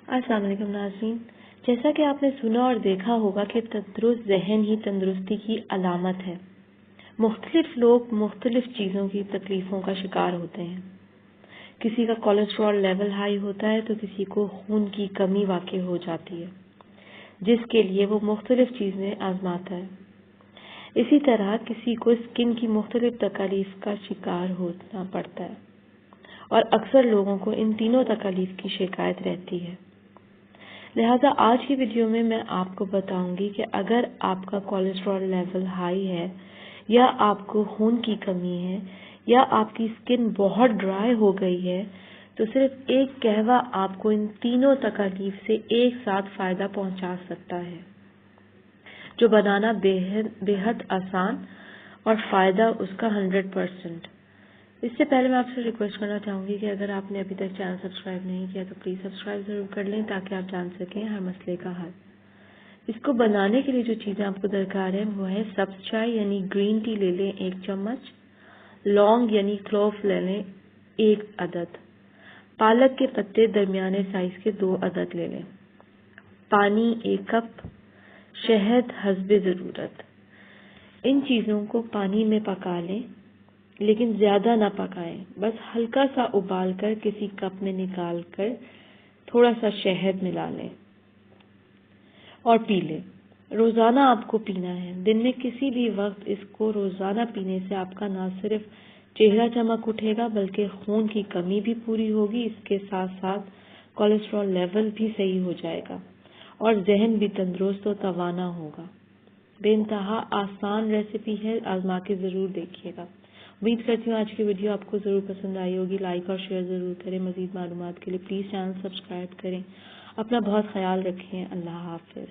السلام علیکم ناظرین، جیسا کہ آپ نے سنا اور دیکھا ہوگا کہ تندرست ذہن ہی تندرستی کی علامت ہے۔ مختلف لوگ مختلف چیزوں کی تکلیفوں کا شکار ہوتے ہیں۔ کسی کا کولیسٹرول لیول ہائی ہوتا ہے تو کسی کو خون کی کمی واقع ہو جاتی ہے، جس کے لیے وہ مختلف چیزیں آزماتا ہے۔ اسی طرح کسی کو اسکن کی مختلف تکالیف کا شکار ہونا پڑتا ہے، اور اکثر لوگوں کو ان تینوں تکالیف کی شکایت رہتی ہے۔ لہٰذا آج کی ویڈیو میں آپ کو بتاؤں گی کہ اگر آپ کا کولیسٹرول لیول ہائی ہے، یا آپ کو خون کی کمی ہے، یا آپ کی اسکن بہت ڈرائی ہو گئی ہے، تو صرف ایک قہوہ آپ کو ان تینوں تکالیف سے ایک ساتھ فائدہ پہنچا سکتا ہے، جو بنانا بے حد آسان اور فائدہ اس کا 100%۔ اس سے پہلے میں آپ سے ریکویسٹ کرنا چاہوں گی کہ اگر آپ نے ابھی تک چینل سبسکرائب نہیں کیا تو پلیز سبسکرائب ضرور کر لیں تاکہ آپ جان سکیں ہر مسئلے کا حل۔ اس کو بنانے کے لیے جو چیزیں آپ کو درکار ہیں وہ ہے سبز چائے یعنی گرین ٹی لے لیں 1 چمچ، لونگ یعنی کلوف لے لیں 1 عدد، پالک کے پتے درمیانے سائز کے 2 عدد لے لیں، پانی 1 کپ، شہد حسب ضرورت۔ ان چیزوں کو پانی میں پکا لیں، لیکن زیادہ نہ پکائیں، بس ہلکا سا ابال کر کسی کپ میں نکال کر تھوڑا سا شہد ملا لیں اور پی لیں۔ روزانہ آپ کو پینا ہے، دن میں کسی بھی وقت اس کو روزانہ پینے سے آپ کا نہ صرف چہرہ چمک اٹھے گا بلکہ خون کی کمی بھی پوری ہوگی، اس کے ساتھ ساتھ کولیسٹرول لیول بھی صحیح ہو جائے گا اور ذہن بھی تندرست و توانا ہوگا۔ بے انتہا آسان ریسیپی ہے، آزما کے ضرور دیکھیے گا۔ امید کرتی ہوں آج کی ویڈیو آپ کو ضرور پسند آئی ہوگی۔ لائک اور شیئر ضرور کریں۔ مزید معلومات کے لیے پلیز چینل سبسکرائب کریں۔ اپنا بہت خیال رکھیں۔ اللہ حافظ۔